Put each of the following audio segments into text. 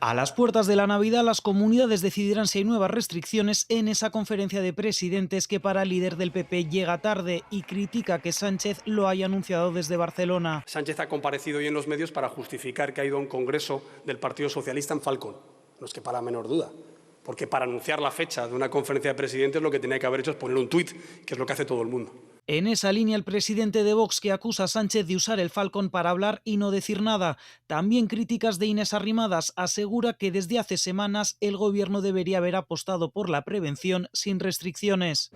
A las puertas de la Navidad, las comunidades decidirán si hay nuevas restricciones en esa conferencia de presidentes que para el líder del PP llega tarde y critica que Sánchez lo haya anunciado desde Barcelona. Sánchez ha comparecido hoy en los medios para justificar que ha ido a un congreso del Partido Socialista en Falcón. No es que para menor duda, porque para anunciar la fecha de una conferencia de presidentes lo que tenía que haber hecho es poner un tuit, que es lo que hace todo el mundo. En esa línea, el presidente de Vox, que acusa a Sánchez de usar el Falcón para hablar y no decir nada. También críticas de Inés Arrimadas, asegura que desde hace semanas el gobierno debería haber apostado por la prevención sin restricciones.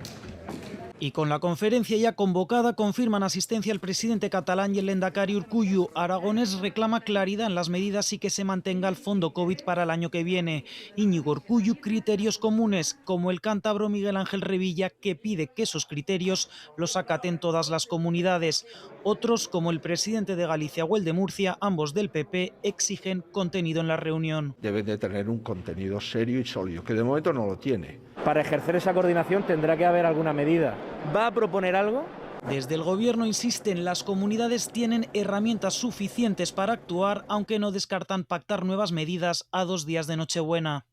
Y con la conferencia ya convocada, confirman asistencia el presidente catalán y el lehendakari Urkullu. Aragonés reclama claridad en las medidas y que se mantenga el fondo COVID para el año que viene. Íñigo Urkullu, criterios comunes, como el cántabro Miguel Ángel Revilla, que pide que esos criterios los acaten todas las comunidades. Otros, como el presidente de Galicia o el de Murcia, ambos del PP, exigen contenido en la reunión. Deben de tener un contenido serio y sólido, que de momento no lo tiene. Para ejercer esa coordinación tendrá que haber alguna medida. ¿Va a proponer algo? Desde el gobierno insisten, las comunidades tienen herramientas suficientes para actuar, aunque no descartan pactar nuevas medidas a 2 días de Nochebuena.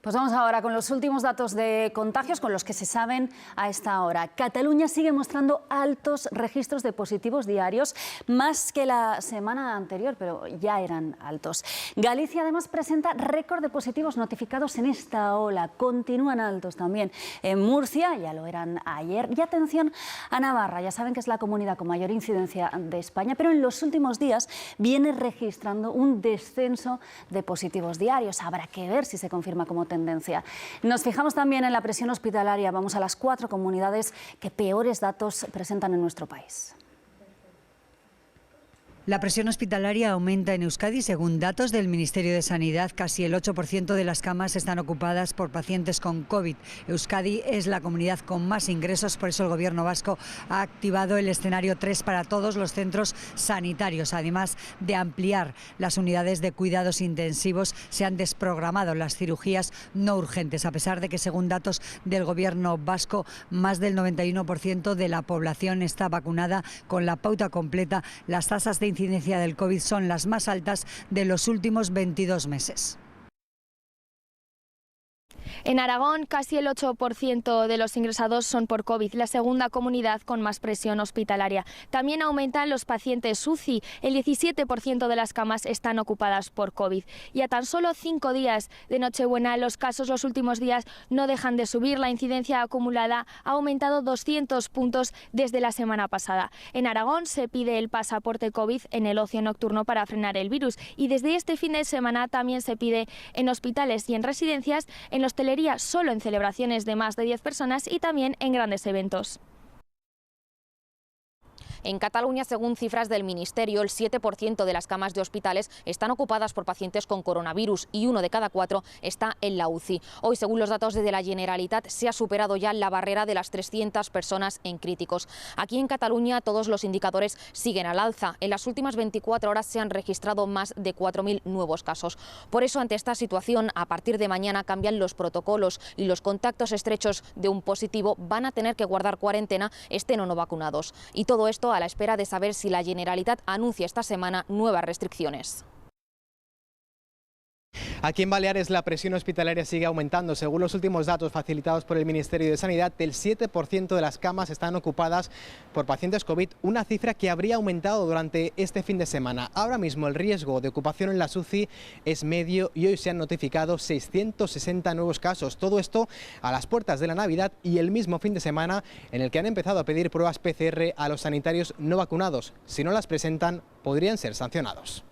Pues vamos ahora con los últimos datos de contagios, con los que se saben a esta hora. Cataluña sigue mostrando altos registros de positivos diarios, más que la semana anterior, pero ya eran altos. Galicia además presenta récord de positivos notificados en esta ola. Continúan altos también en Murcia, ya lo eran ayer. Y atención a Navarra, ya saben que es la comunidad con mayor incidencia de España, pero en los últimos días viene registrando un descenso de positivos diarios. Habrá que ver si se confirma como tendencia. Nos fijamos también en la presión hospitalaria. Vamos a las 4 comunidades que peores datos presentan en nuestro país. La presión hospitalaria aumenta en Euskadi. Según datos del Ministerio de Sanidad, casi el 8% de las camas están ocupadas por pacientes con COVID. Euskadi es la comunidad con más ingresos, por eso el Gobierno vasco ha activado el escenario 3 para todos los centros sanitarios. Además de ampliar las unidades de cuidados intensivos, se han desprogramado las cirugías no urgentes, a pesar de que, según datos del Gobierno vasco, más del 91% de la población está vacunada con la pauta completa. Las tasas de incidencia del COVID son las más altas de los últimos 22 meses. En Aragón, casi el 8% de los ingresados son por COVID, la segunda comunidad con más presión hospitalaria. También aumentan los pacientes UCI, el 17% de las camas están ocupadas por COVID. Y a tan solo 5 días de Nochebuena, los casos los últimos días no dejan de subir. La incidencia acumulada ha aumentado 200 puntos desde la semana pasada. En Aragón se pide el pasaporte COVID en el ocio nocturno para frenar el virus. Y desde este fin de semana también se pide en hospitales y en residencias, en hostelería solo en celebraciones de más de 10 personas y también en grandes eventos. En Cataluña, según cifras del Ministerio, el 7% de las camas de hospitales están ocupadas por pacientes con coronavirus y 1 de cada 4 está en la UCI. Hoy, según los datos de la Generalitat, se ha superado ya la barrera de las 300 personas en críticos. Aquí en Cataluña todos los indicadores siguen al alza. En las últimas 24 horas se han registrado más de 4.000 nuevos casos. Por eso, ante esta situación, a partir de mañana cambian los protocolos y los contactos estrechos de un positivo van a tener que guardar cuarentena, estén o no vacunados. Y todo esto a la espera de saber si la Generalitat anuncia esta semana nuevas restricciones. Aquí en Baleares la presión hospitalaria sigue aumentando. Según los últimos datos facilitados por el Ministerio de Sanidad, el 7% de las camas están ocupadas por pacientes COVID, una cifra que habría aumentado durante este fin de semana. Ahora mismo el riesgo de ocupación en la UCI es medio y hoy se han notificado 660 nuevos casos. Todo esto a las puertas de la Navidad y el mismo fin de semana en el que han empezado a pedir pruebas PCR a los sanitarios no vacunados. Si no las presentan, podrían ser sancionados.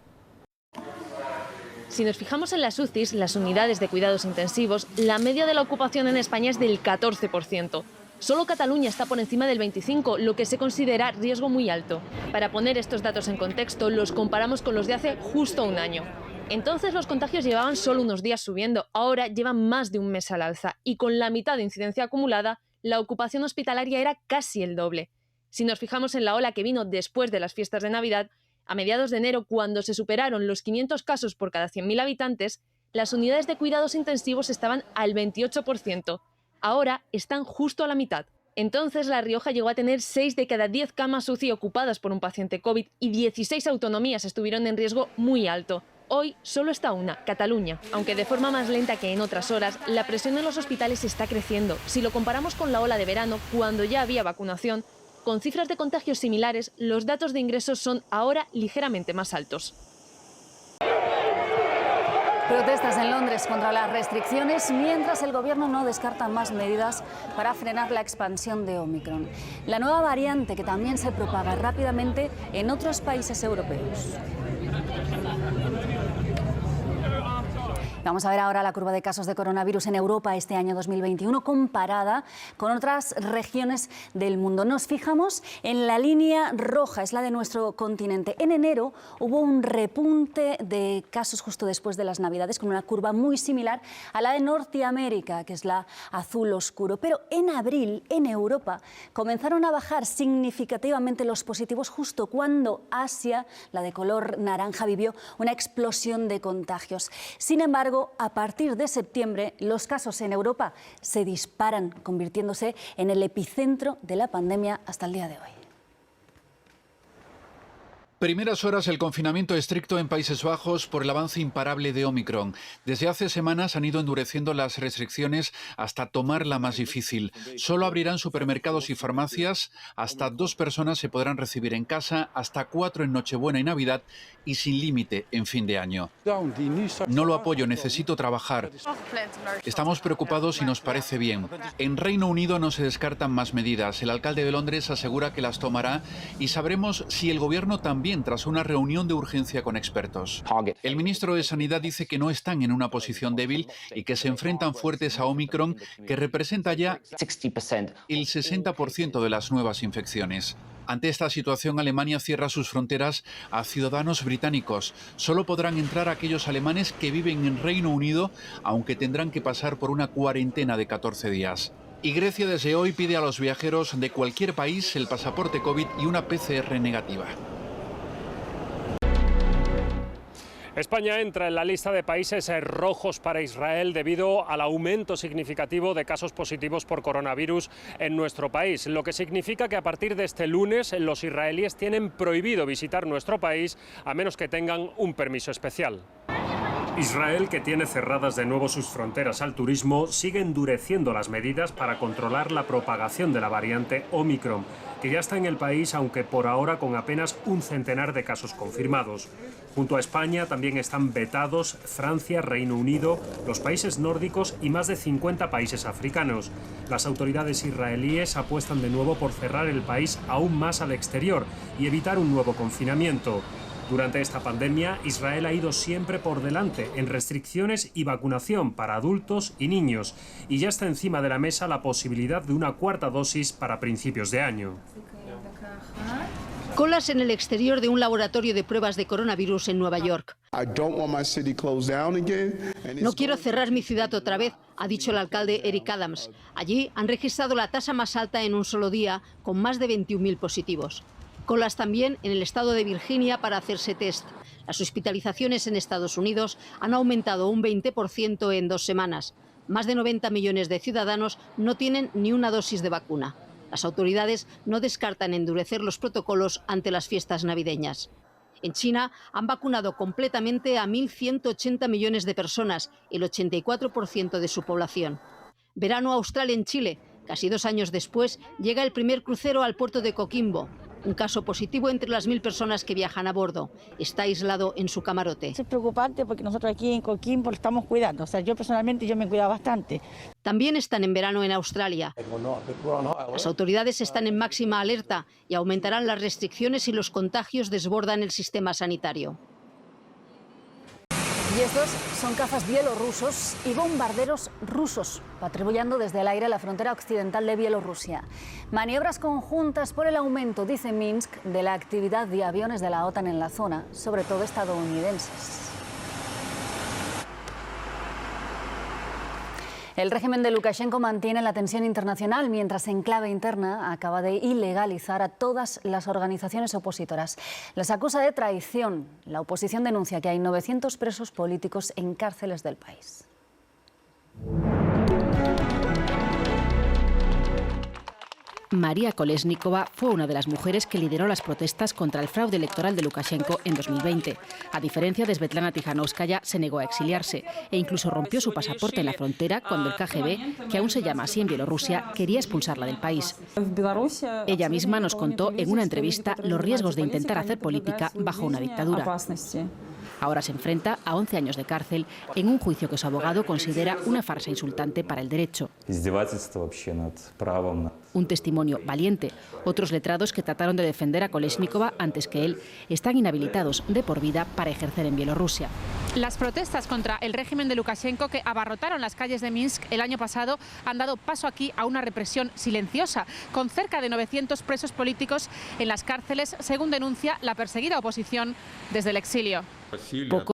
Si nos fijamos en las UCIs, las unidades de cuidados intensivos, la media de la ocupación en España es del 14%. Solo Cataluña está por encima del 25%, lo que se considera riesgo muy alto. Para poner estos datos en contexto, los comparamos con los de hace justo un año. Entonces los contagios llevaban solo unos días subiendo, ahora llevan más de un mes al alza y con la mitad de incidencia acumulada, la ocupación hospitalaria era casi el doble. Si nos fijamos en la ola que vino después de las fiestas de Navidad, a mediados de enero, cuando se superaron los 500 casos por cada 100.000 habitantes, las unidades de cuidados intensivos estaban al 28%. Ahora están justo a la mitad. Entonces, La Rioja llegó a tener 6 de cada 10 camas UCI ocupadas por un paciente COVID y 16 autonomías estuvieron en riesgo muy alto. Hoy solo está una, Cataluña. Aunque de forma más lenta que en otras horas, la presión en los hospitales está creciendo. Si lo comparamos con la ola de verano, cuando ya había vacunación, con cifras de contagios similares, los datos de ingresos son ahora ligeramente más altos. Protestas en Londres contra las restricciones, mientras el gobierno no descarta más medidas para frenar la expansión de Omicron. La nueva variante que también se propaga rápidamente en otros países europeos. Vamos a ver ahora la curva de casos de coronavirus en Europa este año 2021 comparada con otras regiones del mundo. Nos fijamos en la línea roja, es la de nuestro continente. En enero hubo un repunte de casos justo después de las Navidades con una curva muy similar a la de Norteamérica, que es la azul oscuro. Pero en abril, en Europa, comenzaron a bajar significativamente los positivos justo cuando Asia, la de color naranja, vivió una explosión de contagios. Sin embargo, a partir de septiembre, los casos en Europa se disparan, convirtiéndose en el epicentro de la pandemia hasta el día de hoy. Primeras horas el confinamiento estricto en Países Bajos por el avance imparable de Omicron. Desde hace semanas han ido endureciendo las restricciones hasta tomar la más difícil. Solo abrirán supermercados y farmacias, hasta 2 personas se podrán recibir en casa, hasta 4 en Nochebuena y Navidad y sin límite en fin de año. No lo apoyo, necesito trabajar. Estamos preocupados y nos parece bien. En Reino Unido no se descartan más medidas. El alcalde de Londres asegura que las tomará y sabremos si el gobierno también tras una reunión de urgencia con expertos. El ministro de Sanidad dice que no están en una posición débil y que se enfrentan fuertes a Omicron, que representa ya el 60% de las nuevas infecciones. Ante esta situación, Alemania cierra sus fronteras a ciudadanos británicos. Solo podrán entrar aquellos alemanes que viven en Reino Unido, aunque tendrán que pasar por una cuarentena de 14 días. Y Grecia desde hoy pide a los viajeros de cualquier país el pasaporte COVID y una PCR negativa. España entra en la lista de países rojos para Israel debido al aumento significativo de casos positivos por coronavirus en nuestro país, lo que significa que a partir de este lunes los israelíes tienen prohibido visitar nuestro país a menos que tengan un permiso especial. Israel, que tiene cerradas de nuevo sus fronteras al turismo, sigue endureciendo las medidas para controlar la propagación de la variante Omicron, que ya está en el país, aunque por ahora con apenas un centenar de casos confirmados. Junto a España también están vetados Francia, Reino Unido, los países nórdicos y más de 50 países africanos. Las autoridades israelíes apuestan de nuevo por cerrar el país aún más al exterior y evitar un nuevo confinamiento. Durante esta pandemia, Israel ha ido siempre por delante en restricciones y vacunación para adultos y niños, y ya está encima de la mesa la posibilidad de una 4ª dosis para principios de año. Colas en el exterior de un laboratorio de pruebas de coronavirus en Nueva York. No quiero cerrar mi ciudad otra vez, ha dicho el alcalde Eric Adams. Allí han registrado la tasa más alta en un solo día, con más de 21.000 positivos. Colas también en el estado de Virginia para hacerse test. Las hospitalizaciones en Estados Unidos han aumentado un 20% en 2 semanas. Más de 90 millones de ciudadanos no tienen ni una dosis de vacuna. Las autoridades no descartan endurecer los protocolos ante las fiestas navideñas. En China han vacunado completamente a 1.180 millones de personas, el 84% de su población. Verano austral en Chile. Casi 2 años después llega el primer crucero al puerto de Coquimbo. Un caso positivo entre las 1.000 personas que viajan a bordo. Está aislado en su camarote. Es preocupante porque nosotros aquí en Coquimbo estamos cuidando. O sea, yo personalmente me cuido bastante. También están en verano en Australia. Las autoridades están en máxima alerta y aumentarán las restricciones si los contagios desbordan el sistema sanitario. Y estos son cazas bielorrusos y bombarderos rusos, patrullando desde el aire la frontera occidental de Bielorrusia. Maniobras conjuntas por el aumento, dice Minsk, de la actividad de aviones de la OTAN en la zona, sobre todo estadounidenses. El régimen de Lukashenko mantiene la tensión internacional mientras en clave interna acaba de ilegalizar a todas las organizaciones opositoras. Las acusa de traición. La oposición denuncia que hay 900 presos políticos en cárceles del país. María Kolesnikova fue una de las mujeres que lideró las protestas contra el fraude electoral de Lukashenko en 2020. A diferencia de Svetlana Tikhanovskaya, se negó a exiliarse e incluso rompió su pasaporte en la frontera cuando el KGB, que aún se llama así en Bielorrusia, quería expulsarla del país. Ella misma nos contó en una entrevista los riesgos de intentar hacer política bajo una dictadura. Ahora se enfrenta a 11 años de cárcel en un juicio que su abogado considera una farsa insultante para el derecho. Un testimonio valiente. Otros letrados que trataron de defender a Kolesnikova antes que él están inhabilitados de por vida para ejercer en Bielorrusia. Las protestas contra el régimen de Lukashenko, que abarrotaron las calles de Minsk el año pasado, han dado paso aquí a una represión silenciosa, con cerca de 900 presos políticos en las cárceles, según denuncia la perseguida oposición desde el exilio.